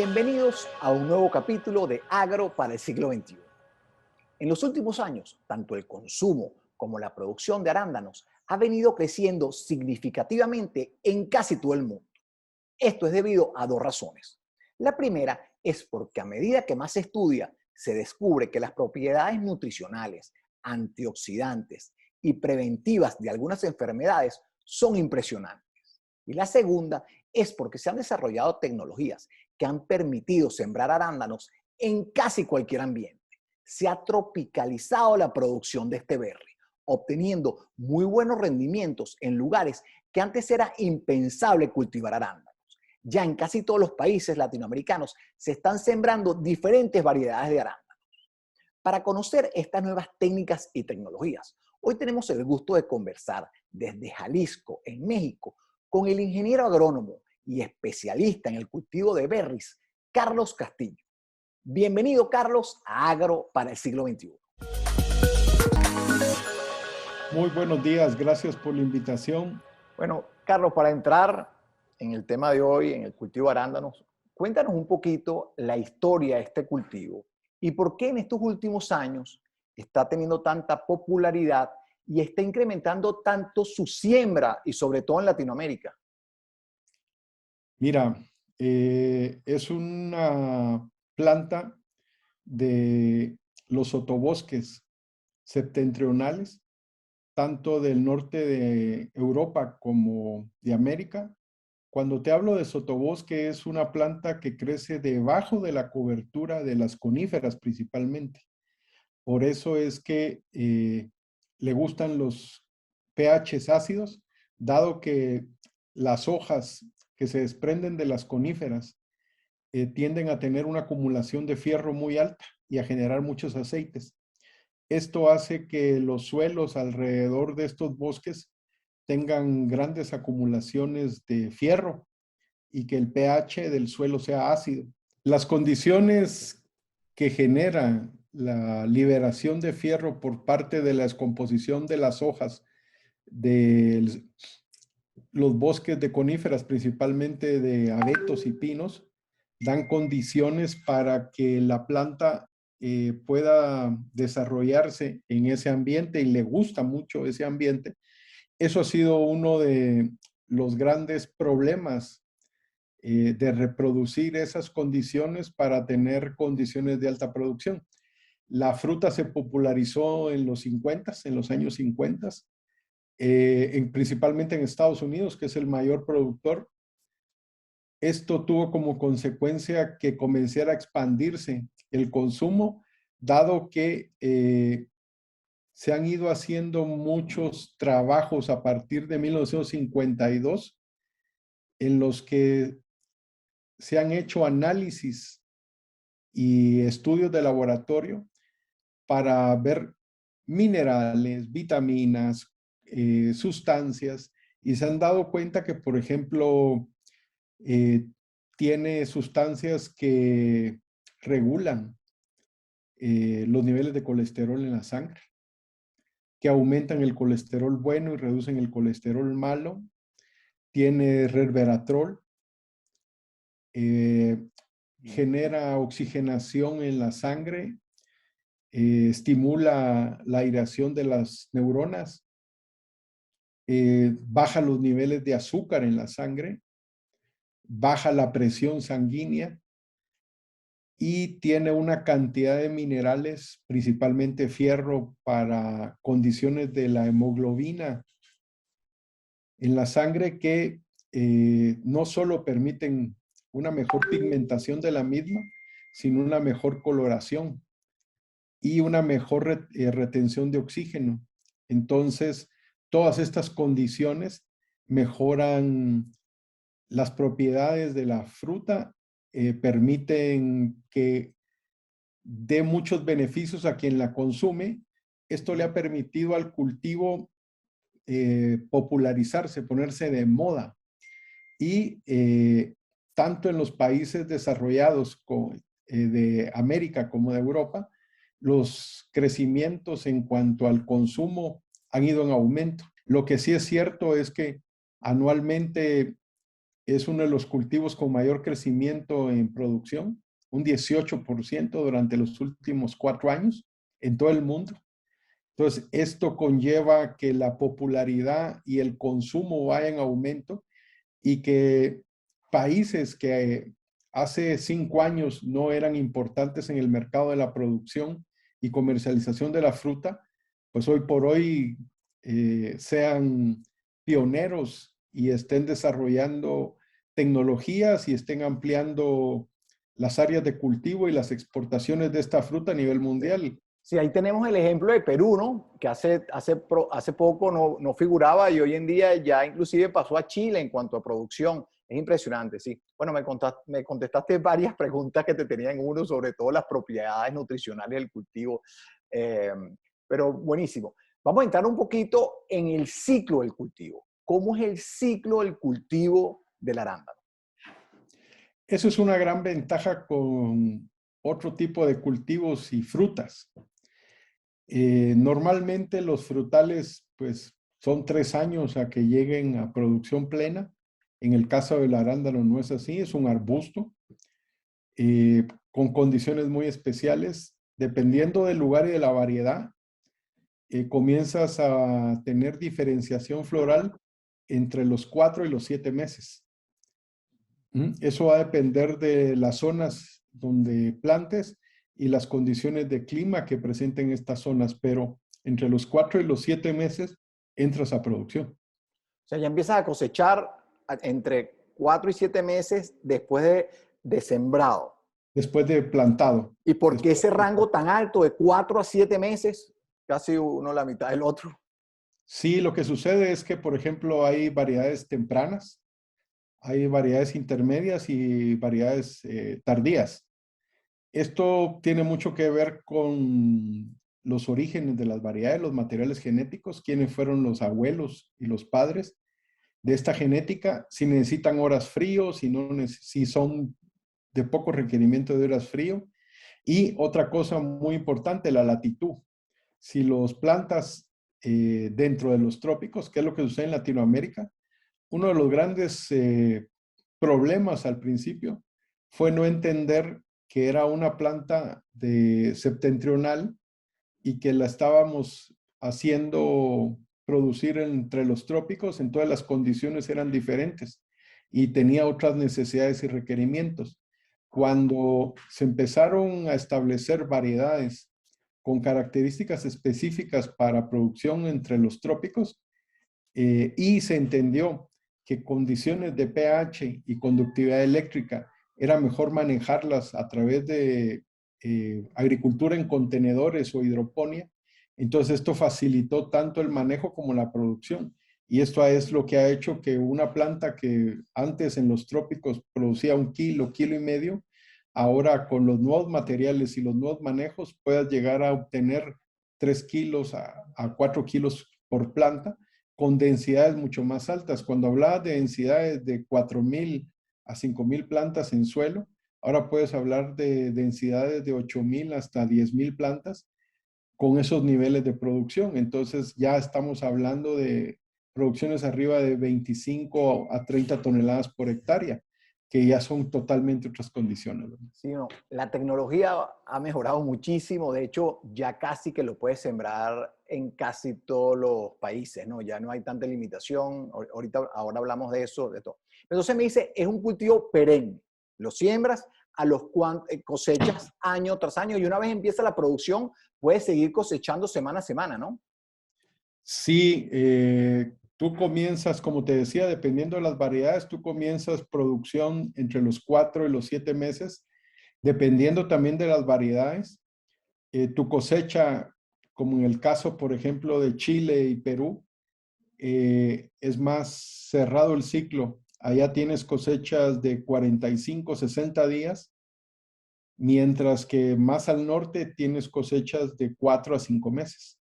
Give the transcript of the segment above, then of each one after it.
Bienvenidos a un nuevo capítulo de Agro para el siglo XXI. En los últimos años, tanto el consumo como la producción de arándanos ha venido creciendo significativamente en casi todo el mundo. Esto es debido a dos razones. La primera es porque a medida que más se estudia, se descubre que las propiedades nutricionales, antioxidantes y preventivas de algunas enfermedades son impresionantes. Y la segunda es porque se han desarrollado tecnologías que han permitido sembrar arándanos en casi cualquier ambiente. Se ha tropicalizado la producción de este berry, obteniendo muy buenos rendimientos en lugares que antes era impensable cultivar arándanos. Ya en casi todos los países latinoamericanos se están sembrando diferentes variedades de arándanos. Para conocer estas nuevas técnicas y tecnologías, hoy tenemos el gusto de conversar desde Jalisco, en México, con el ingeniero agrónomo y especialista en el cultivo de berries, Carlos Castillo. Bienvenido, Carlos, a Agro para el siglo XXI. Muy buenos días, gracias por la invitación. Bueno, Carlos, para entrar en el tema de hoy, en el cultivo de arándanos, cuéntanos un poquito la historia de este cultivo y por qué en estos últimos años está teniendo tanta popularidad y está incrementando tanto su siembra y sobre todo en Latinoamérica. Mira, es una planta de los sotobosques septentrionales, tanto del norte de Europa como de América. Cuando te hablo de sotobosque, es una planta que crece debajo de la cobertura de las coníferas principalmente. Por eso es que le gustan los pHs ácidos, dado que las hojas que se desprenden de las coníferas tienden a tener una acumulación de fierro muy alta y a generar muchos aceites. Esto hace que los suelos alrededor de estos bosques tengan grandes acumulaciones de fierro y que el pH del suelo sea ácido. Las condiciones que generan la liberación de fierro por parte de la descomposición de las hojas de los bosques de coníferas, principalmente de abetos y pinos, dan condiciones para que la planta pueda desarrollarse en ese ambiente y le gusta mucho ese ambiente. Eso ha sido uno de los grandes problemas de reproducir esas condiciones para tener condiciones de alta producción. La fruta se popularizó en los 50, en los años 50, principalmente en Estados Unidos, que es el mayor productor. Esto tuvo como consecuencia que comenzara a expandirse el consumo, dado que se han ido haciendo muchos trabajos a partir de 1952 en los que se han hecho análisis y estudios de laboratorio para ver minerales, vitaminas, sustancias, y se han dado cuenta que, por ejemplo, tiene sustancias que regulan los niveles de colesterol en la sangre, que aumentan el colesterol bueno y reducen el colesterol malo. Tiene resveratrol, genera oxigenación en la sangre, estimula la aireación de las neuronas, baja los niveles de azúcar en la sangre, baja la presión sanguínea y tiene una cantidad de minerales, principalmente fierro, para condiciones de la hemoglobina en la sangre que no solo permiten una mejor pigmentación de la misma, sino una mejor coloración y una mejor retención de oxígeno. Entonces, todas estas condiciones mejoran las propiedades de la fruta, permiten que dé muchos beneficios a quien la consume. Esto le ha permitido al cultivo popularizarse, ponerse de moda. Y tanto en los países desarrollados de América como de Europa, los crecimientos en cuanto al consumo han ido en aumento. Lo que sí es cierto es que anualmente es uno de los cultivos con mayor crecimiento en producción, un 18% durante los últimos 4 años en todo el mundo. Entonces, esto conlleva que la popularidad y el consumo vayan en aumento y que países que hace 5 años no eran importantes en el mercado de la producción y comercialización de la fruta, pues hoy por hoy sean pioneros y estén desarrollando tecnologías y estén ampliando las áreas de cultivo y las exportaciones de esta fruta a nivel mundial. Sí, ahí tenemos el ejemplo de Perú, ¿no? Que hace poco no figuraba y hoy en día ya inclusive pasó a Chile en cuanto a producción. Es impresionante, sí. Bueno, me contestaste varias preguntas que te tenía en uno, sobre todo las propiedades nutricionales del cultivo. Eh, pero buenísimo. Vamos a entrar un poquito en el ciclo del cultivo. ¿Cómo es el ciclo del cultivo del arándano? Eso es una gran ventaja con otro tipo de cultivos y frutas. Normalmente los frutales, pues, son 3 años a que lleguen a producción plena. En el caso del arándano no es así, es un arbusto con condiciones muy especiales. Dependiendo del lugar y de la variedad, comienzas a tener diferenciación floral entre los 4 y los 7 meses. Eso va a depender de las zonas donde plantes y las condiciones de clima que presenten estas zonas, pero entre los 4 y los 7 meses entras a producción. O sea, ya empiezas a cosechar entre 4 y 7 meses después de sembrado. Después de plantado. ¿Y por qué ese rango tan alto de 4 a 7 meses? Casi uno la mitad del otro. Sí, lo que sucede es que, por ejemplo, hay variedades tempranas, hay variedades intermedias y variedades tardías. Esto tiene mucho que ver con los orígenes de las variedades, los materiales genéticos, quiénes fueron los abuelos y los padres de esta genética, si necesitan horas frío, si son de poco requerimiento de horas frío. Y otra cosa muy importante, la latitud. Si los plantas dentro de los trópicos, que es lo que sucede en Latinoamérica, uno de los grandes problemas al principio fue no entender que era una planta de septentrional y que la estábamos haciendo producir entre los trópicos, en todas las condiciones eran diferentes y tenía otras necesidades y requerimientos. Cuando se empezaron a establecer variedades con características específicas para producción entre los trópicos y se entendió que condiciones de pH y conductividad eléctrica era mejor manejarlas a través de agricultura en contenedores o hidroponía. Entonces esto facilitó tanto el manejo como la producción. Y esto es lo que ha hecho que una planta que antes en los trópicos producía 1 kilo, kilo y medio, ahora con los nuevos materiales y los nuevos manejos puedas llegar a obtener 3 kilos a 4 kilos por planta con densidades mucho más altas. Cuando hablaba de densidades de 4,000 a 5,000 plantas en suelo, ahora puedes hablar de densidades de 8,000 hasta 10,000 plantas con esos niveles de producción. Entonces ya estamos hablando de producciones arriba de 25 a 30 toneladas por hectárea, que ya son totalmente otras condiciones, ¿verdad? Sí, no. La tecnología ha mejorado muchísimo. De hecho, ya casi que lo puedes sembrar en casi todos los países, ¿no? Ya no hay tanta limitación. Ahora hablamos de eso, de todo. Entonces me dice, es un cultivo perenne. Lo siembras, cosechas año tras año y una vez empieza la producción, puedes seguir cosechando semana a semana, ¿no? Sí, tú comienzas, como te decía, dependiendo de las variedades, tú comienzas producción entre los 4 y los 7 meses, dependiendo también de las variedades. Tu cosecha, como en el caso, por ejemplo, de Chile y Perú, es más cerrado el ciclo. Allá tienes cosechas de 45, 60 días, mientras que más al norte tienes cosechas de 4 a 5 meses.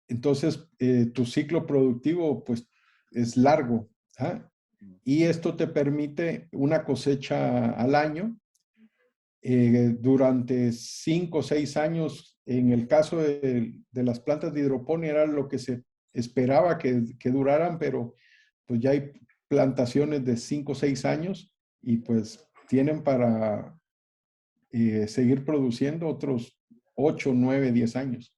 Entonces, tu ciclo productivo, pues, es largo. ¿Ah? Y esto te permite una cosecha al año durante 5 o 6 años. En el caso de las plantas de hidroponía era lo que se esperaba que duraran, pero pues ya hay plantaciones de 5 o 6 años y pues tienen para seguir produciendo otros 8, 9, 10 años.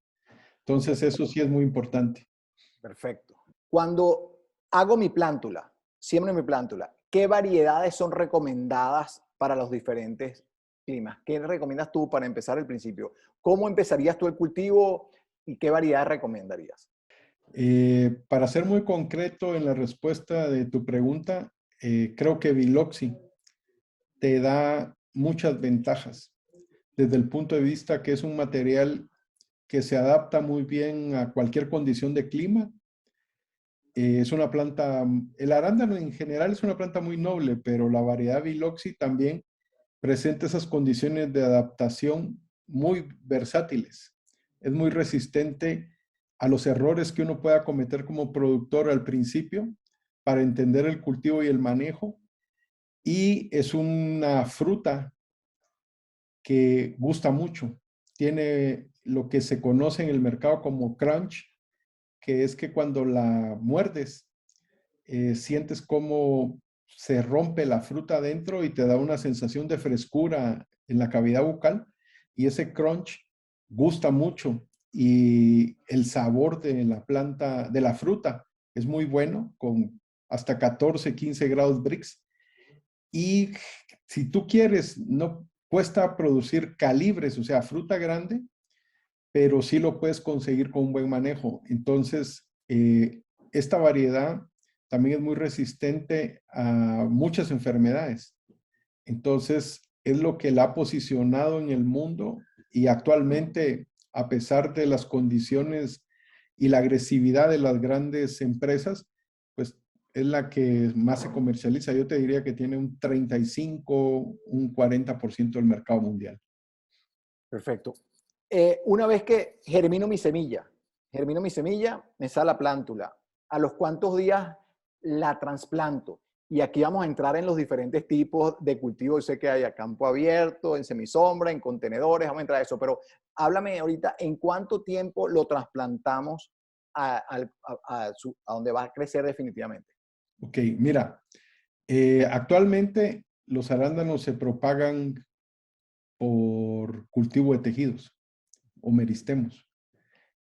Entonces eso sí es muy importante. Perfecto. Cuando hago mi plántula, siembro mi plántula, ¿qué variedades son recomendadas para los diferentes climas? ¿Qué recomiendas tú para empezar el principio? ¿Cómo empezarías tú el cultivo y qué variedades recomendarías? Para ser muy concreto en la respuesta de tu pregunta, creo que Biloxi te da muchas ventajas desde el punto de vista que es un material que se adapta muy bien a cualquier condición de clima. Es una planta, el arándano en general es una planta muy noble, pero la variedad Biloxi también presenta esas condiciones de adaptación muy versátiles. Es muy resistente a los errores que uno pueda cometer como productor al principio para entender el cultivo y el manejo. Y es una fruta que gusta mucho. Tiene lo que se conoce en el mercado como crunch, que es que cuando la muerdes, sientes cómo se rompe la fruta adentro y te da una sensación de frescura en la cavidad bucal. Y ese crunch gusta mucho y el sabor de la planta, de la fruta, es muy bueno, con hasta 14, 15 grados Brix. Y si tú quieres, no cuesta producir calibres, o sea, fruta grande, pero sí lo puedes conseguir con un buen manejo. Entonces, esta variedad también es muy resistente a muchas enfermedades. Entonces, es lo que la ha posicionado en el mundo y actualmente, a pesar de las condiciones y la agresividad de las grandes empresas, pues es la que más se comercializa. Yo te diría que tiene un 35, un 40% del mercado mundial. Perfecto. Una vez que germino mi semilla, me sale la plántula. ¿A los cuántos días la trasplanto? Y aquí vamos a entrar en los diferentes tipos de cultivo. Yo sé que hay a campo abierto, en semisombra, en contenedores, vamos a entrar a eso, pero háblame ahorita en cuánto tiempo lo trasplantamos a donde va a crecer definitivamente. Ok, mira, actualmente los arándanos se propagan por cultivo de tejidos o meristemos.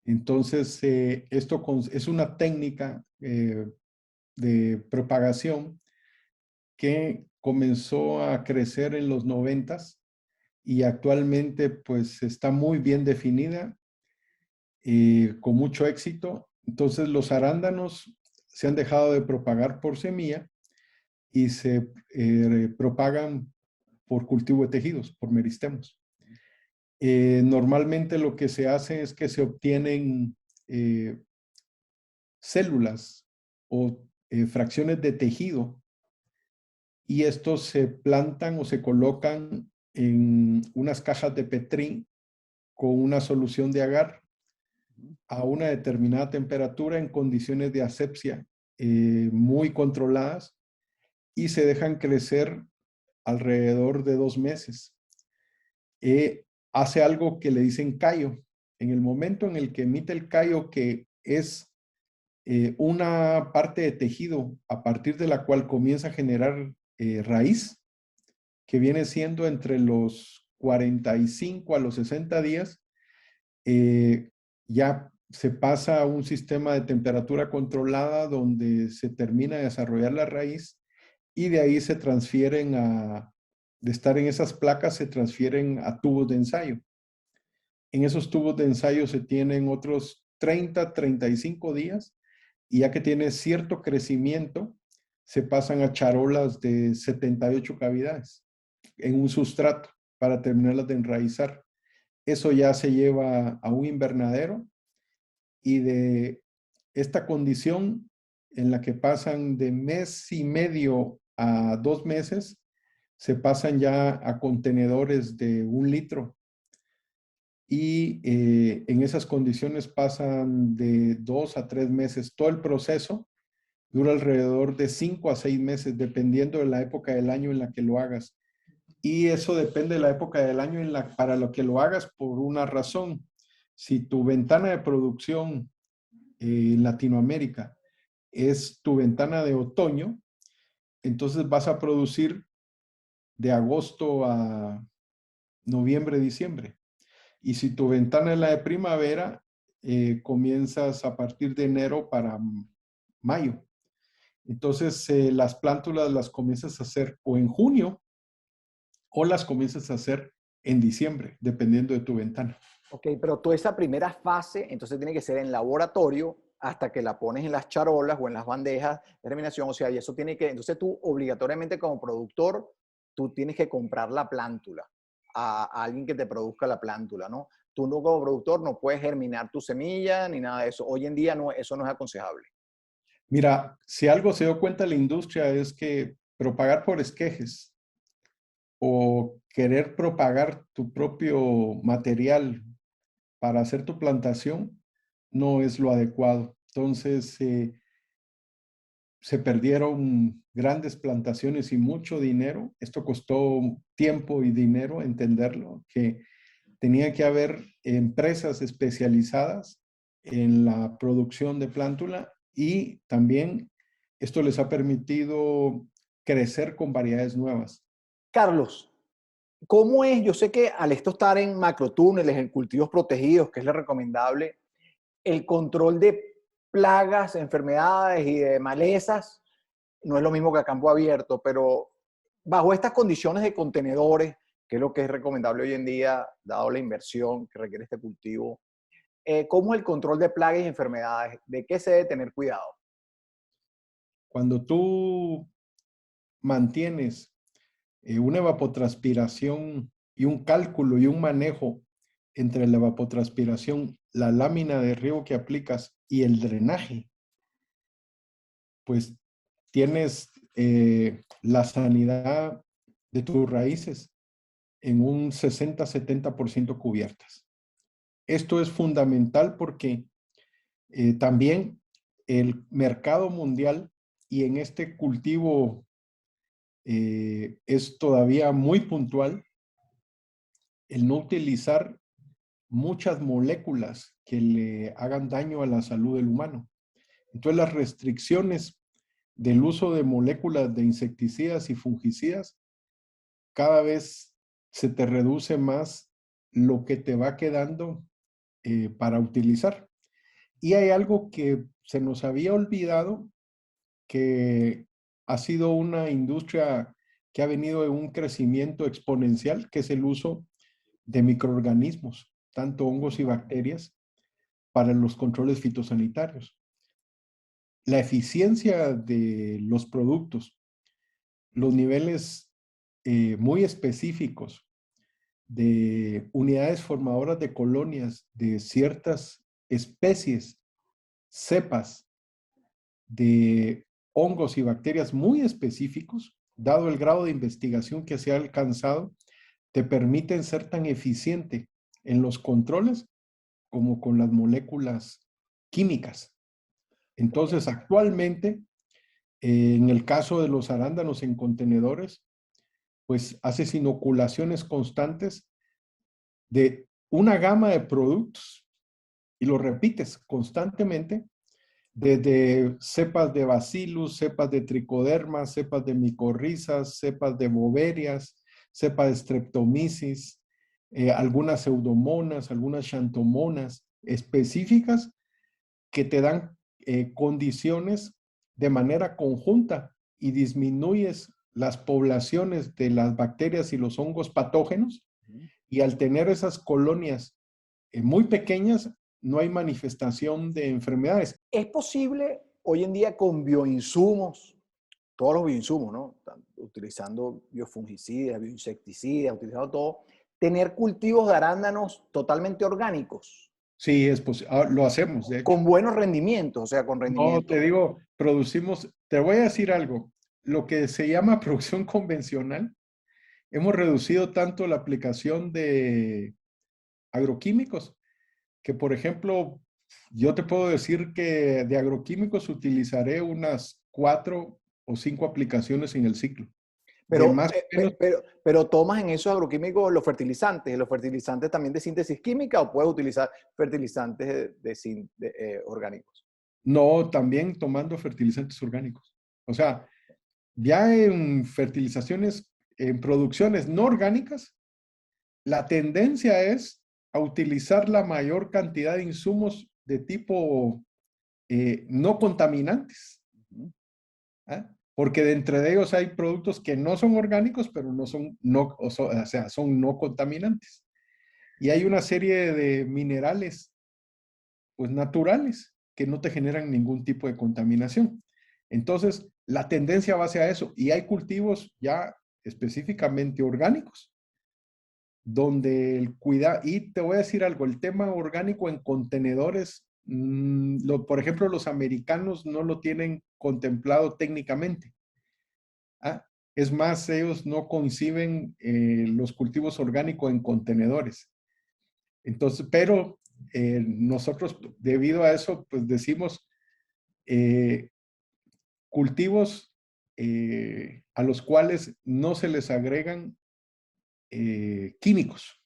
Entonces, es una técnica de propagación que comenzó a crecer en los 90 y actualmente pues está muy bien definida y con mucho éxito. Entonces, los arándanos se han dejado de propagar por semilla y se propagan por cultivo de tejidos, por meristemos. Normalmente lo que se hace es que se obtienen eh, células o fracciones de tejido y estos se plantan o se colocan en unas cajas de Petri con una solución de agar a una determinada temperatura en condiciones de asepsia muy controladas y se dejan crecer alrededor de 2 meses. Hace algo que le dicen callo. En el momento en el que emite el callo, que es una parte de tejido a partir de la cual comienza a generar raíz, que viene siendo entre los 45 a los 60 días, ya se pasa a un sistema de temperatura controlada donde se termina de desarrollar la raíz y de ahí se transfieren de estar en esas placas, se transfieren a tubos de ensayo. En esos tubos de ensayo se tienen otros 30, 35 días y ya que tiene cierto crecimiento, se pasan a charolas de 78 cavidades en un sustrato para terminarlas de enraizar. Eso ya se lleva a un invernadero y de esta condición en la que pasan de mes y medio a 2 meses, se pasan ya a contenedores de 1 litro y en esas condiciones pasan de 2 a 3 meses. Todo el proceso dura alrededor de 5 a 6 meses, dependiendo de la época del año en la que lo hagas. Y eso depende de la época del año para lo que lo hagas por una razón. Si tu ventana de producción en Latinoamérica es tu ventana de otoño, entonces vas a producir de agosto a noviembre, diciembre. Y si tu ventana es la de primavera, comienzas a partir de enero para mayo. Entonces, las plántulas las comienzas a hacer o en junio o las comienzas a hacer en diciembre, dependiendo de tu ventana. Ok, pero toda esa primera fase, entonces tiene que ser en laboratorio hasta que la pones en las charolas o en las bandejas de germinación. O sea, y eso tiene que, entonces tú obligatoriamente como productor, tú tienes que comprar la plántula a alguien que te produzca la plántula, ¿no? Tú no como productor no puedes germinar tu semilla ni nada de eso. Hoy en día no, eso no es aconsejable. Mira, si algo se dio cuenta la industria es que propagar por esquejes o querer propagar tu propio material para hacer tu plantación no es lo adecuado. Entonces, se perdieron grandes plantaciones y mucho dinero. Esto costó tiempo y dinero entenderlo, que tenía que haber empresas especializadas en la producción de plántula y también esto les ha permitido crecer con variedades nuevas. Carlos, ¿cómo es? Yo sé que al esto estar en macrotúneles, en cultivos protegidos, que es lo recomendable, el control de plagas, enfermedades y de malezas no es lo mismo que a campo abierto, pero bajo estas condiciones de contenedores, que es lo que es recomendable hoy en día, dado la inversión que requiere este cultivo, ¿cómo es el control de plagas y enfermedades? ¿De qué se debe tener cuidado? Cuando tú mantienes una evapotranspiración y un cálculo y un manejo entre la evapotranspiración, la lámina de riego que aplicas y el drenaje, pues tienes la sanidad de tus raíces en un 60-70% cubiertas. Esto es fundamental porque también el mercado mundial y en este cultivo es todavía muy puntual el no utilizar muchas moléculas que le hagan daño a la salud del humano. Entonces las restricciones del uso de moléculas de insecticidas y fungicidas, cada vez se te reduce más lo que te va quedando para utilizar. Y hay algo que se nos había olvidado, que ha sido una industria que ha venido en un crecimiento exponencial, que es el uso de microorganismos, tanto hongos y bacterias, para los controles fitosanitarios. La eficiencia de los productos, los niveles muy específicos de unidades formadoras de colonias de ciertas especies, cepas de hongos y bacterias muy específicos, dado el grado de investigación que se ha alcanzado, te permiten ser tan eficiente en los controles como con las moléculas químicas. Entonces, actualmente, en el caso de los arándanos en contenedores, pues haces inoculaciones constantes de una gama de productos y lo repites constantemente, desde cepas de bacillus, cepas de tricoderma, cepas de micorrizas, cepas de boverias, cepas de streptomyces, algunas pseudomonas, algunas xanthomonas específicas que te dan condiciones de manera conjunta y disminuyes las poblaciones de las bacterias y los hongos patógenos, y al tener esas colonias muy pequeñas, no hay manifestación de enfermedades. ¿Es posible hoy en día con bioinsumos, todos los bioinsumos, ¿no? Utilizando biofungicidas, bioinsecticidas, utilizando todo, tener cultivos de arándanos totalmente orgánicos, Sí, es posible. Lo hacemos, de hecho. con buenos rendimientos, o sea, con No, te rendimientos? digo, producimos, te voy a decir algo, lo que se llama producción convencional, hemos reducido tanto la aplicación de agroquímicos, que por ejemplo, yo te puedo decir que de agroquímicos utilizaré unas 4 o 5 aplicaciones en el ciclo. De Pero, más o menos, pero tomas en esos agroquímicos los fertilizantes también de síntesis química o puedes utilizar fertilizantes orgánicos. no también tomando fertilizantes orgánicos. O sea, ya en fertilizaciones, en producciones no orgánicas, la tendencia es a utilizar la mayor cantidad de insumos de tipo no contaminantes. ¿Ah? Porque de entre ellos hay productos que no son orgánicos, pero no son, no, o sea, son no contaminantes. Y hay una serie de minerales, pues naturales, que no te generan ningún tipo de contaminación. Entonces, la tendencia va hacia eso. Y hay cultivos ya específicamente orgánicos, donde el cuidado, y te voy a decir algo, el tema orgánico en contenedores, por ejemplo, los americanos no lo tienen contemplado técnicamente. ¿Ah? Es más, ellos no conciben los cultivos orgánicos en contenedores. Entonces, pero nosotros, debido a eso, pues decimos eh, cultivos a los cuales no se les agregan químicos.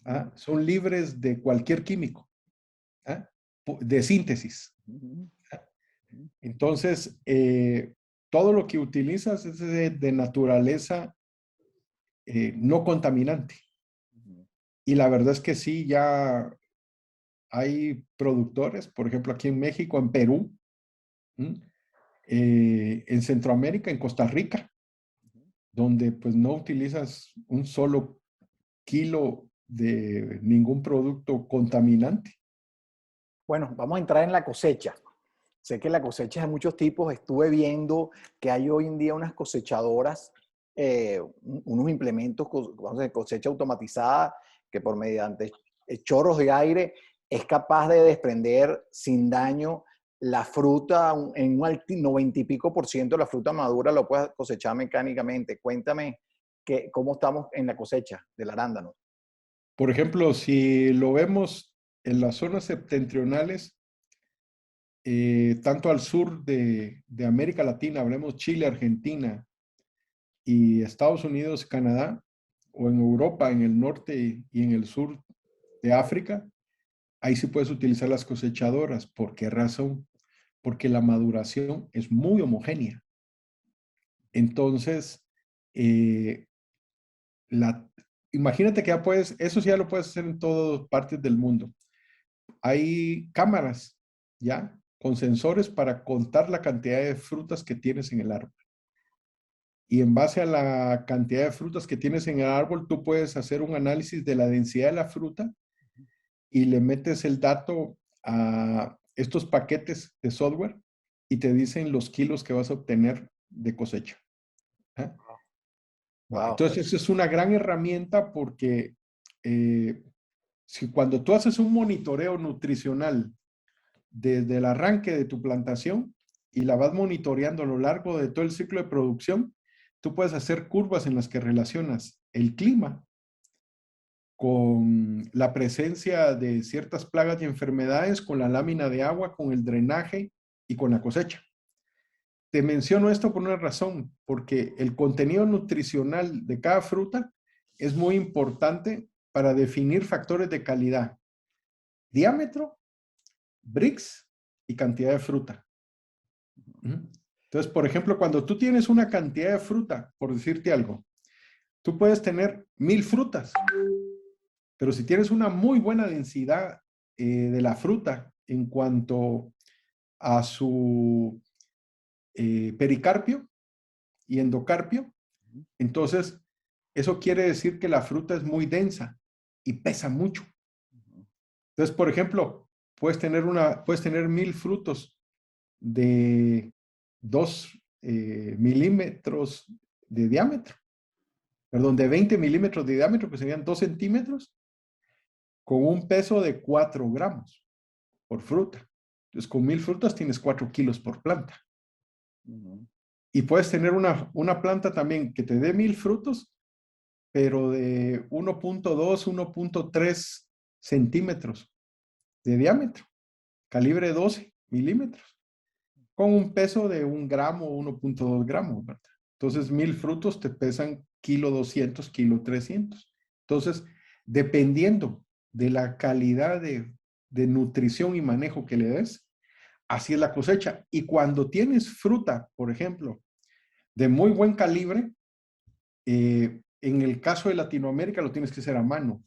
¿Ah? Son libres de cualquier químico, ¿ah? De síntesis. ¿Ah? Entonces, todo lo que utilizas es de naturaleza no contaminante. Y la verdad es que sí, ya hay productores, por ejemplo, aquí en México, en Perú, en Centroamérica, en Costa Rica, donde pues no utilizas un solo kilo de ningún producto contaminante. Bueno, vamos a entrar en la cosecha. Sé que la cosecha es de muchos tipos. Estuve viendo que hay hoy en día unas cosechadoras, unos implementos, vamos a decir, cosecha automatizada, que por mediante chorros de aire es capaz de desprender sin daño la fruta en un 90 y pico por ciento de la fruta madura lo puedes cosechar mecánicamente. Cuéntame cómo estamos en la cosecha del arándano. Por ejemplo, si lo vemos en las zonas septentrionales, tanto al sur de América Latina, hablemos Chile, Argentina y Estados Unidos, Canadá, o en Europa, en el norte y en el sur de África, ahí sí puedes utilizar las cosechadoras. ¿Por qué razón? Porque la maduración es muy homogénea. Entonces, eh, la, imagínate que ya puedes, eso sí ya lo puedes hacer en todas partes del mundo. Hay cámaras, ¿ya? Con sensores para contar la cantidad de frutas que tienes en el árbol. Y en base a la cantidad de frutas que tienes en el árbol, tú puedes hacer un análisis de la densidad de la fruta y le metes el dato a estos paquetes de software y te dicen los kilos que vas a obtener de cosecha. ¿Ah? Bueno, Wow. entonces, eso es una gran herramienta porque si cuando tú haces un monitoreo nutricional desde el arranque de tu plantación y la vas monitoreando a lo largo de todo el ciclo de producción, tú puedes hacer curvas en las que relacionas el clima con la presencia de ciertas plagas y enfermedades, con la lámina de agua, con el drenaje y con la cosecha. Te menciono esto por una razón, porque el contenido nutricional de cada fruta es muy importante para definir factores de calidad: diámetro, Brix y cantidad de fruta. Entonces, por ejemplo, cuando tú tienes una cantidad de fruta, por decirte algo, tú puedes tener 1000 frutas, pero si tienes una muy buena densidad de la fruta en cuanto a su pericarpio y endocarpio, entonces eso quiere decir que la fruta es muy densa y pesa mucho. Entonces, por ejemplo, puedes tener 1000 frutos de 2 milímetros de diámetro, perdón, de 20 milímetros de diámetro, que serían 2 centímetros, con un peso de 4 gramos por fruta. Entonces, con 1000 frutas tienes 4 kilos por planta. Y puedes tener una planta también que te dé 1000 frutos, pero de 1.2, 1.3 centímetros de diámetro, calibre 12 milímetros, con un peso de 1 gramo o 1.2 gramos, ¿verdad? Entonces, 1000 frutos te pesan kilo 200, kilo 300. Entonces, dependiendo de la calidad de nutrición y manejo que le des, así es la cosecha. Y cuando tienes fruta, por ejemplo, de muy buen calibre. En el caso de Latinoamérica lo tienes que hacer a mano,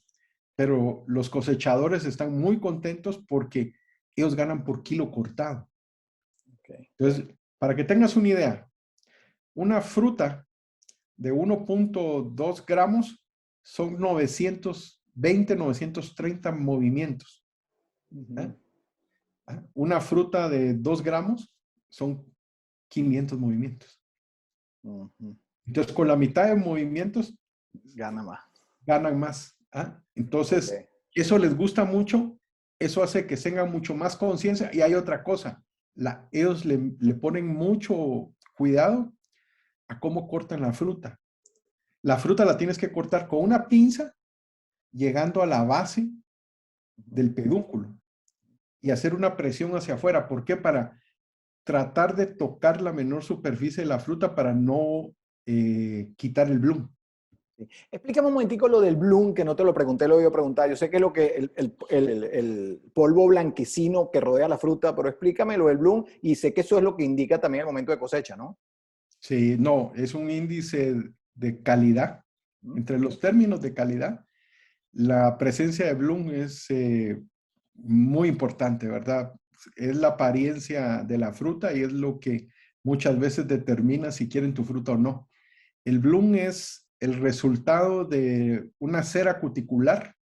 pero los cosechadores están muy contentos porque ellos ganan por kilo cortado. Okay. Entonces, para que tengas una idea, una fruta de 1.2 gramos son 920, 930 movimientos. ¿Eh? Una fruta de 2 gramos son 500 movimientos. Entonces, con la mitad de movimientos, gana más. Ganan más. ¿Ah? Entonces, Okay. eso les gusta mucho, eso hace que tengan mucho más conciencia. Y hay otra cosa, ellos le ponen mucho cuidado a cómo cortan la fruta. La fruta la tienes que cortar con una pinza, llegando a la base del pedúnculo y hacer una presión hacia afuera. ¿Por qué? Para tratar de tocar la menor superficie de la fruta para no quitar el bloom. Sí. Explícame un momentico lo del bloom, que no te lo pregunté, lo iba a preguntar. Yo sé que es lo que el polvo blanquecino que rodea la fruta, pero explícame lo del bloom y sé que eso es lo que indica también el momento de cosecha, ¿no? Sí, no, es un índice de calidad. Entre los términos de calidad, la presencia de bloom es muy importante, ¿verdad? Es la apariencia de la fruta y es lo que muchas veces determina si quieren tu fruta o no. El bloom es el resultado de una cera cuticular,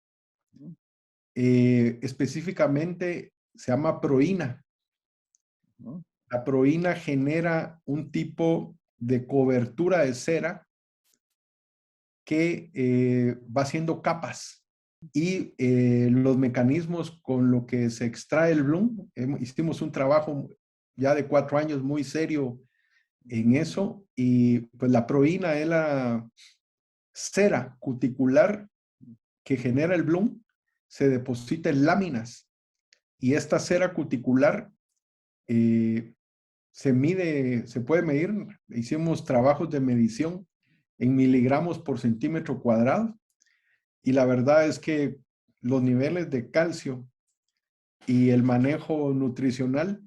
específicamente se llama proína. La proína genera un tipo de cobertura de cera que va haciendo capas. Y los mecanismos con lo que se extrae el bloom, hicimos un trabajo ya de 4 años muy serio en eso, y pues la proína es la cera cuticular que genera el bloom, se deposita en láminas, y esta cera cuticular se puede medir. Hicimos trabajos de medición en miligramos por centímetro cuadrado, y la verdad es que los niveles de calcio y el manejo nutricional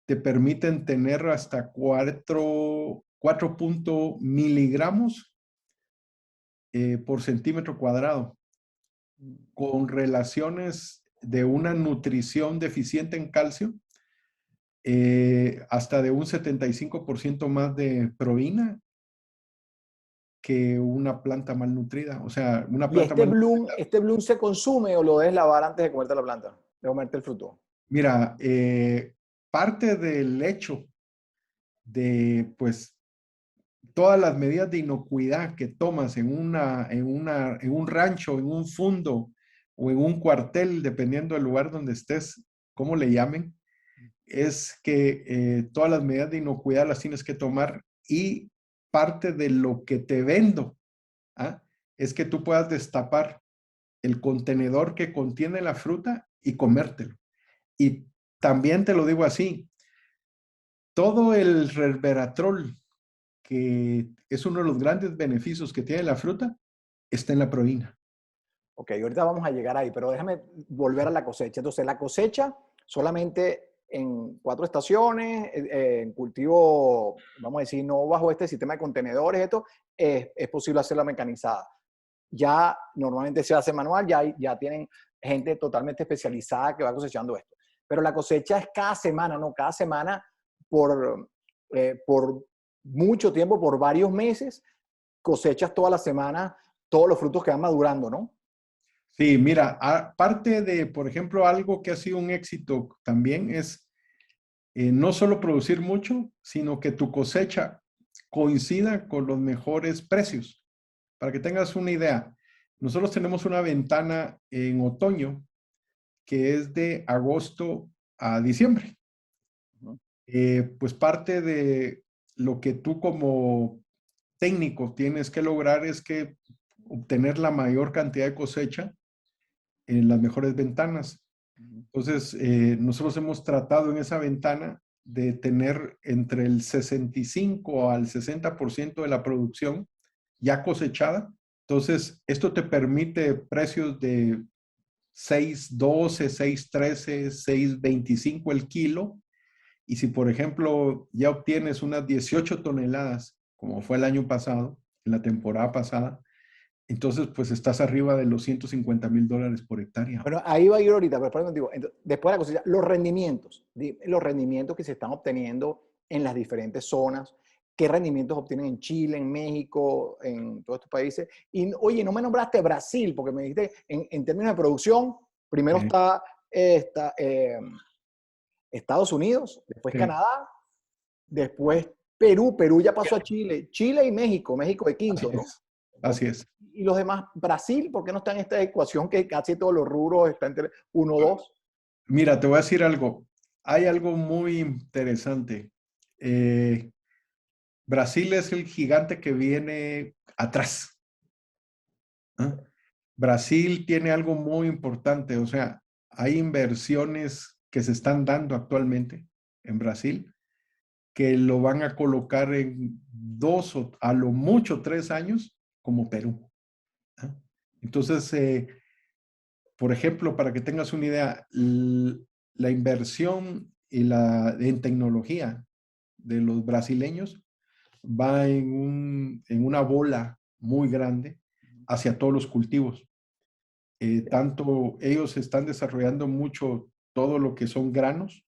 te permiten tener hasta 4 miligramos por centímetro cuadrado, con relaciones de una nutrición deficiente en calcio, hasta de un 75% más de proteína que una planta malnutrida. O sea, una ¿Y planta malnutrida. este bloom se consume o lo debes lavar antes de comerte la planta, de comerte el fruto? Mira, parte del hecho de, pues, todas las medidas de inocuidad que tomas en un rancho, en un fundo o en un cuartel, dependiendo del lugar donde estés, cómo le llamen, es que todas las medidas de inocuidad las tienes que tomar, y parte de lo que te vendo, ¿ah? Es que tú puedas destapar el contenedor que contiene la fruta y comértelo. Y también te lo digo así, todo el resveratrol, que es uno de los grandes beneficios que tiene la fruta, está en la proteína. Ok, ahorita vamos a llegar ahí, pero déjame volver a la cosecha. Entonces, la cosecha solamente en 4 estaciones, en cultivo, vamos a decir, no bajo este sistema de contenedores, esto es posible hacerla mecanizada. Ya normalmente se hace manual, ya tienen gente totalmente especializada que va cosechando esto. Pero la cosecha es cada semana, ¿no? Cada semana por mucho tiempo, por varios meses, cosechas toda la semana todos los frutos que van madurando, ¿no? Sí, mira, aparte de, por ejemplo, algo que ha sido un éxito también es no solo producir mucho, sino que tu cosecha coincida con los mejores precios. Para que tengas una idea, nosotros tenemos una ventana en otoño que es de agosto a diciembre. Pues parte de lo que tú como técnico tienes que lograr es que obtener la mayor cantidad de cosecha en las mejores ventanas. Entonces, nosotros hemos tratado en esa ventana de tener entre el 65 al 60% de la producción ya cosechada. Entonces, esto te permite precios de 6.12, 6.13, 6.25 el kilo. Y si, por ejemplo, ya obtienes unas 18 toneladas como fue el año pasado, en la temporada pasada, entonces pues estás arriba de los $150,000 por hectárea. Bueno, ahí va a ir ahorita, pero espérame, digo, después de la cosecha, los rendimientos que se están obteniendo en las diferentes zonas, qué rendimientos obtienen en Chile, en México, en todos estos países. Y oye, no me nombraste Brasil, porque me dijiste, en términos de producción, primero Sí, está Estados Unidos, después sí, Canadá, después Perú, Perú ya pasó a Chile, Chile y México, México de así quinto, ¿no? es, así es. Y los demás, Brasil, ¿por qué no está en esta ecuación que casi todos los rubros están entre 1, 2? Mira, te voy a decir algo. Hay algo muy interesante. Eh, Brasil es el gigante que viene atrás. ¿Ah? Brasil tiene algo muy importante, o sea, hay inversiones que se están dando actualmente en Brasil que lo van a colocar en 2 o a lo mucho 3 años como Perú. ¿Ah? Entonces, por ejemplo, para que tengas una idea, la inversión en tecnología de los brasileños va en una bola muy grande hacia todos los cultivos. Tanto ellos están desarrollando mucho todo lo que son granos,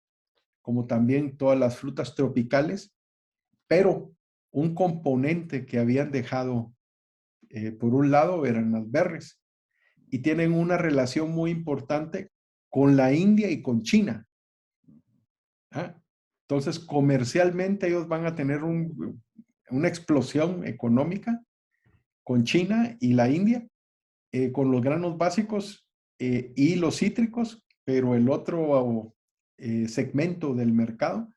como también todas las frutas tropicales, pero un componente que habían dejado por un lado eran las berries y tienen una relación muy importante con la India y con China. ¿Ah? Entonces, comercialmente ellos van a tener una explosión económica con China y la India, con los granos básicos y los cítricos, pero el otro segmento del mercado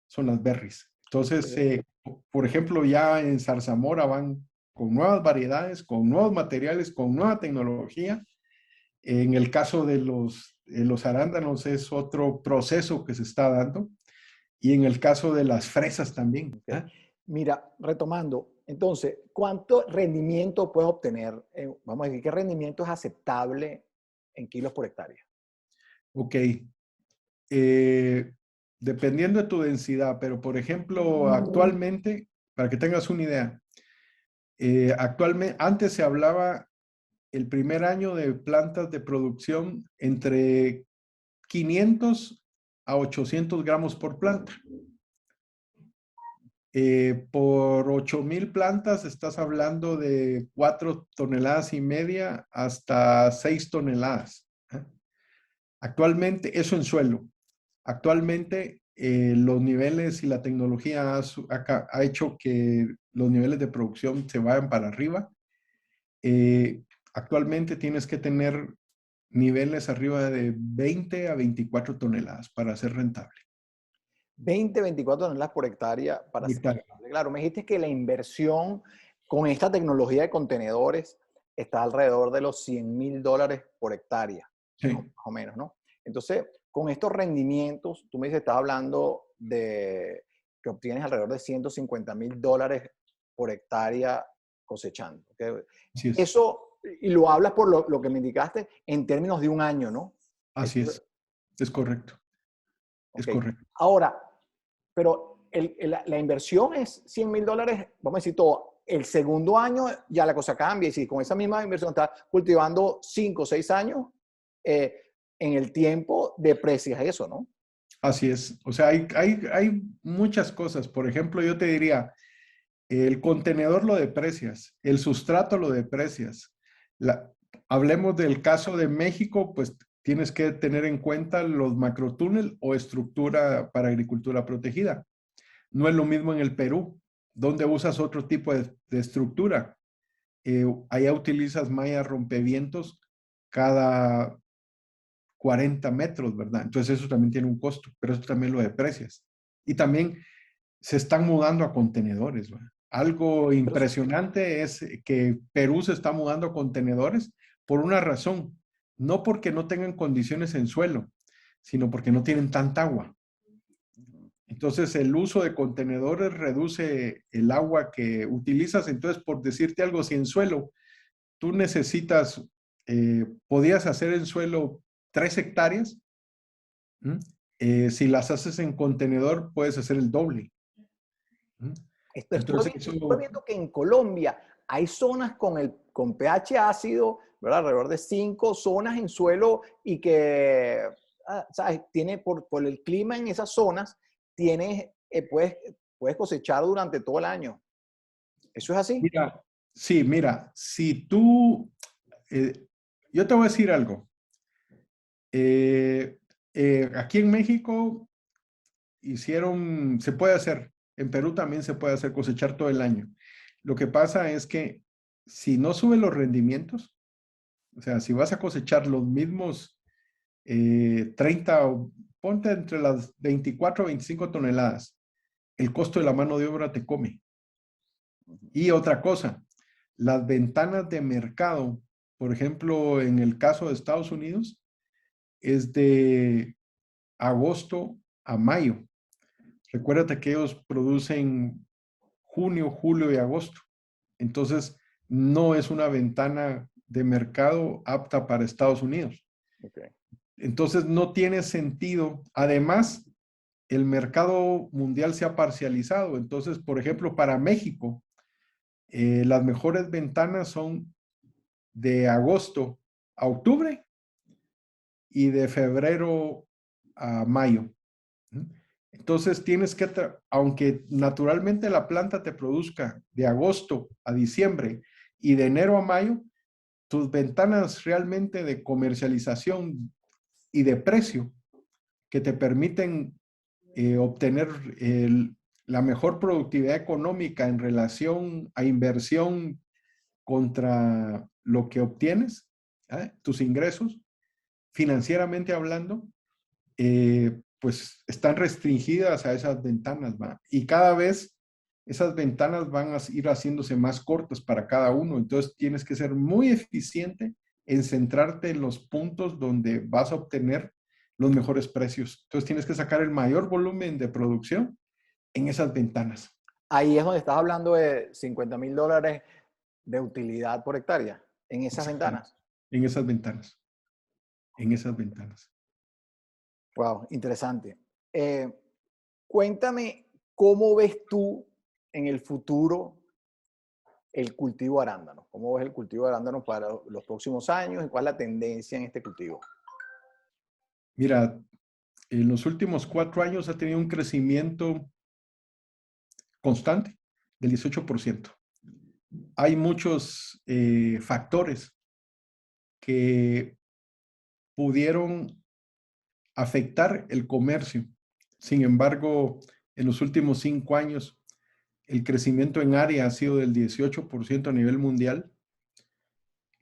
son las berries. Entonces, por ejemplo, ya en Zarzamora van con nuevas variedades, con nuevos materiales, con nueva tecnología. En el caso de los arándanos es otro proceso que se está dando. Y en el caso de las fresas también. Okay. ¿Ah? Mira, retomando, entonces, ¿cuánto rendimiento puedes obtener? Vamos a decir, ¿qué rendimiento es aceptable en kilos por hectárea? Ok. Eh, Dependiendo de tu densidad, pero por ejemplo, actualmente, para que tengas una idea, actualmente, antes se hablaba el primer año de plantas de producción entre 500 a 800 gramos por planta. Por 8,000 plantas estás hablando de 4,5 toneladas hasta 6 toneladas. ¿Eh? Actualmente, eso en suelo. Actualmente, los niveles y la tecnología ha hecho que los niveles de producción se vayan para arriba. Eh, Actualmente tienes que tener niveles arriba de 20 a 24 toneladas para ser rentable. 20, 24 toneladas por hectárea para ser Hectárea. rentable. Claro, me dijiste que la inversión con esta tecnología de contenedores está alrededor de los $100,000 por hectárea, Sí, más o menos, ¿no? Entonces, con estos rendimientos, tú me dices, estás hablando de que obtienes alrededor de $150,000 por hectárea cosechando. ¿Okay? así es. Eso, y lo hablas por lo que me indicaste, en términos de un año, ¿no? Así es. Es correcto. Es Ok. correcto. Ahora, pero la inversión es $100,000, vamos a decir todo. El segundo año ya la cosa cambia. Y si con esa misma inversión estás cultivando 5 o 6 años, en el tiempo deprecias eso, ¿no? Así es. O sea, hay muchas cosas. Por ejemplo, yo te diría, el contenedor lo deprecias, el sustrato lo deprecias. Hablemos del caso de México, pues tienes que tener en cuenta los macrotúnel o estructura para agricultura protegida. No es lo mismo en el Perú, donde usas otro tipo de estructura. Allá utilizas malla rompevientos cada 40 metros, ¿verdad? Entonces eso también tiene un costo, pero eso también lo deprecias. Y también se están mudando a contenedores, ¿verdad? Algo Pero, impresionante es que Perú se está mudando a contenedores por una razón, no porque no tengan condiciones en suelo, sino porque no tienen tanta agua. Entonces, el uso de contenedores reduce el agua que utilizas. Entonces, por decirte algo, si en suelo tú necesitas, podías hacer en suelo 3 hectáreas, ¿m? Si las haces en contenedor, puedes hacer el doble. ¿M? Entonces, Estuve viendo que en Colombia hay zonas con pH ácido, ¿verdad? Alrededor de 5 zonas en suelo y que, ¿sabes? Tiene por el clima en esas zonas, puedes cosechar durante todo el año. ¿Eso es así? mira, sí, mira, si tú, eh, yo te voy a decir algo. Eh, Aquí en México se puede hacer, en Perú también se puede hacer cosechar todo el año. Lo que pasa es que si no suben los rendimientos, o sea, si vas a cosechar los mismos 30, ponte entre las 24 o 25 toneladas, el costo de la mano de obra te come. Y otra cosa, las ventanas de mercado, por ejemplo, en el caso de Estados Unidos, es de agosto a mayo. Recuérdate que ellos producen junio, julio y agosto. Entonces, no es una ventana de mercado apta para Estados Unidos. Okay. Entonces, no tiene sentido. Además, el mercado mundial se ha parcializado. Entonces, por ejemplo, para México, las mejores ventanas son de agosto a octubre y de febrero a mayo. Entonces tienes que, aunque naturalmente la planta te produzca de agosto a diciembre y de enero a mayo, tus ventanas realmente de comercialización y de precio que te permiten obtener la mejor productividad económica en relación a inversión contra lo que obtienes, tus ingresos, financieramente hablando, pues están restringidas a esas ventanas, ¿va? Y cada vez esas ventanas van a ir haciéndose más cortas para cada uno. Entonces tienes que ser muy eficiente en centrarte en los puntos donde vas a obtener los mejores precios. Entonces tienes que sacar el mayor volumen de producción en esas ventanas. Ahí es donde estás hablando de $50,000 de utilidad por hectárea, en esas Exactamente. ventanas. En esas ventanas. En esas ventanas. Wow, interesante. Eh, Cuéntame, ¿cómo ves tú en el futuro el cultivo de arándanos? ¿Cómo ves el cultivo de arándanos para los próximos años y cuál es la tendencia en este cultivo? Mira, en los últimos 4 años ha tenido un crecimiento constante del 18%. Hay muchos factores que pudieron afectar el comercio. Sin embargo, en los últimos 5 años, el crecimiento en área ha sido del 18% a nivel mundial.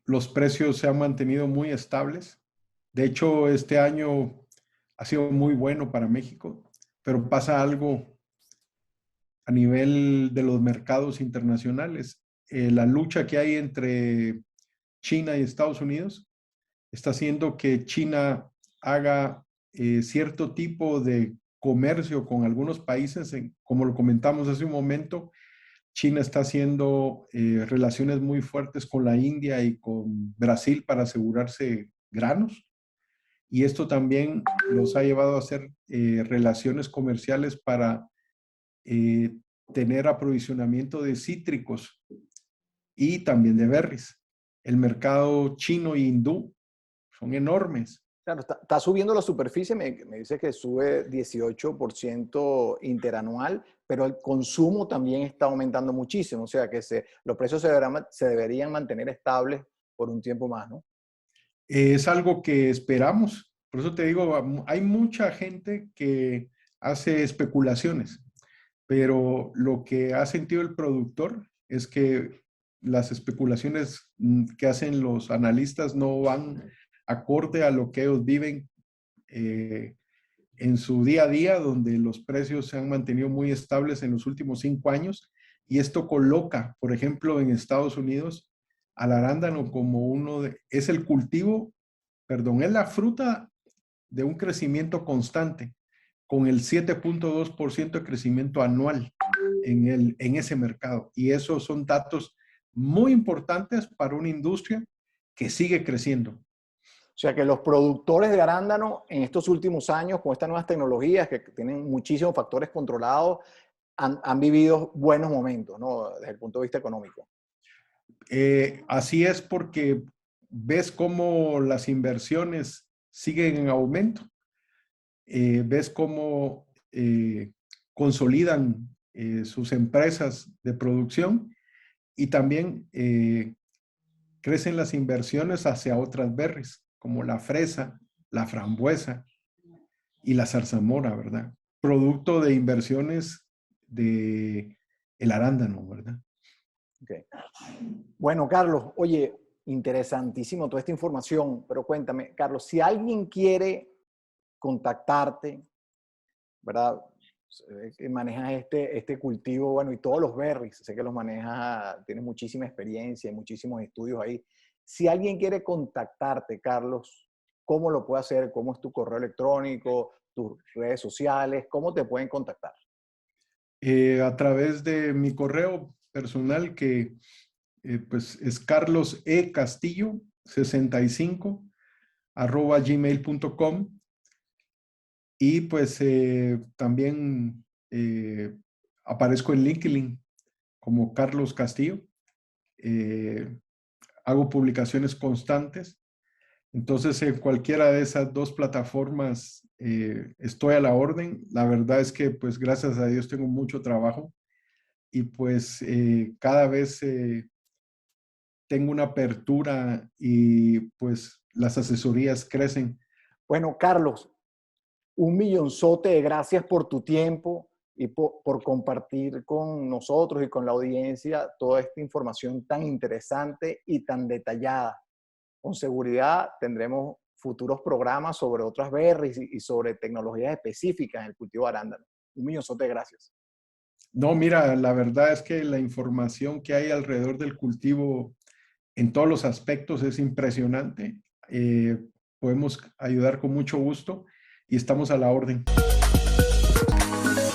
Los precios se han mantenido muy estables. De hecho, este año ha sido muy bueno para México, pero pasa algo a nivel de los mercados internacionales. La lucha que hay entre China y Estados Unidos está haciendo que China haga cierto tipo de comercio con algunos países. Como lo comentamos hace un momento, China está haciendo relaciones muy fuertes con la India y con Brasil para asegurarse granos. Y esto también los ha llevado a hacer relaciones comerciales para eh, tener aprovisionamiento de cítricos y también de berries. El mercado chino e hindú son enormes. Claro, está subiendo la superficie, me dice que sube 18% interanual, pero el consumo también está aumentando muchísimo, o sea que los precios se deberían mantener estables por un tiempo más, ¿no? Es algo que esperamos. Por eso te digo, hay mucha gente que hace especulaciones, pero lo que ha sentido el productor es que las especulaciones que hacen los analistas no van acorde a lo que ellos viven en su día a día, donde los precios se han mantenido muy estables en los últimos 5 años. Y esto coloca, por ejemplo, en Estados Unidos, al arándano como es el cultivo, perdón, es la fruta de un crecimiento constante, con el 7.2% de crecimiento anual en ese mercado. Y esos son datos muy importantes para una industria que sigue creciendo. O sea que los productores de arándano en estos últimos años, con estas nuevas tecnologías que tienen muchísimos factores controlados, han vivido buenos momentos, ¿no? Desde el punto de vista económico. Así es porque ves cómo las inversiones siguen en aumento, ves cómo consolidan sus empresas de producción y también crecen las inversiones hacia otras berries, como la fresa, la frambuesa y la zarzamora, ¿verdad? Producto de inversiones de el arándano, ¿verdad? Okay. Bueno, Carlos, oye, interesantísimo toda esta información, pero cuéntame, Carlos, si alguien quiere contactarte, ¿verdad? Que manejas este cultivo, bueno, y todos los berries, sé que los manejas, tienes muchísima experiencia y muchísimos estudios ahí. Si alguien quiere contactarte, Carlos, ¿cómo lo puede hacer? ¿Cómo es tu correo electrónico, tus redes sociales? ¿Cómo te pueden contactar? A través de mi correo personal que pues es carlosecastillo65@gmail.com y pues también aparezco en LinkedIn como Carlos Castillo. Eh, hago publicaciones constantes. Entonces, en cualquiera de esas dos plataformas estoy a la orden. La verdad es que, pues, gracias a Dios tengo mucho trabajo y pues cada vez tengo una apertura y pues las asesorías crecen. Bueno, Carlos, un millonzote de gracias por tu tiempo y por compartir con nosotros y con la audiencia toda esta información tan interesante y tan detallada. Con seguridad tendremos futuros programas sobre otras berries y sobre tecnologías específicas en el cultivo de arándano. Un millonzote de gracias. No, mira, la verdad es que la información que hay alrededor del cultivo en todos los aspectos es impresionante. Podemos ayudar con mucho gusto y estamos a la orden.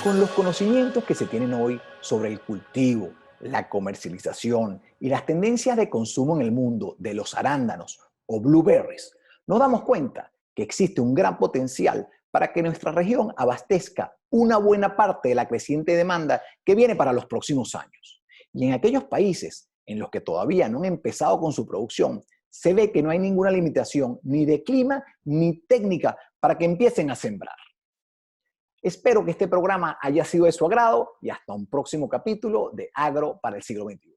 Con los conocimientos que se tienen hoy sobre el cultivo, la comercialización y las tendencias de consumo en el mundo de los arándanos o blueberries, nos damos cuenta que existe un gran potencial para que nuestra región abastezca una buena parte de la creciente demanda que viene para los próximos años. Y en aquellos países en los que todavía no han empezado con su producción, se ve que no hay ninguna limitación ni de clima ni técnica para que empiecen a sembrar. Espero que este programa haya sido de su agrado y hasta un próximo capítulo de Agro para el siglo XXI.